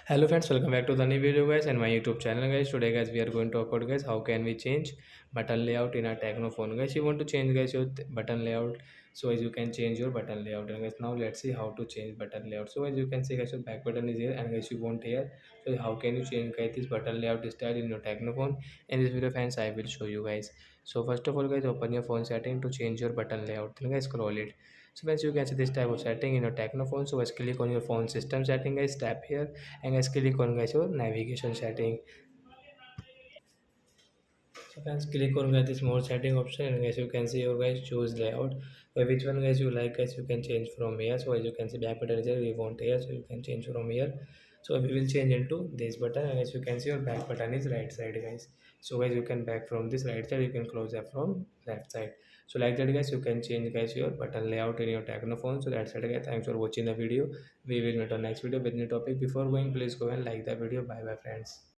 Hello friends, welcome back to the new video guys and my YouTube channel guys. Today guys we are going to talk about guys how can we change button layout in a Tecno phone guys. You want to change guys your button layout, so as you can change your button layout. And guys now let's see how to change button layout. So as you can see guys your back button is here and guys you want here. So how can you change guys this button layout style in your Tecno phone? In this video friends I will show you guys. So first of all guys open your phone setting to change your button layout. Then guys scroll it. So guys you can see this type of setting in your Tecno phone. So guys click on your phone system setting guys, tap here and guys click on guys your navigation setting. So guys click on guys this more setting option and guys you can see your guys choose layout. Which one guys you like guys you can change from here. So as you can see back button is here, we want here, so you can change from here. So we will change into this button and as you can see your back button is right side guys. So guys you can back from this right side, you can close that from left side. So like that guys you can change guys your button layout in your Tecno phone. So that's it guys, thanks for watching the video. We will meet on next video with new topic. Before going please go and like the video. Bye bye friends.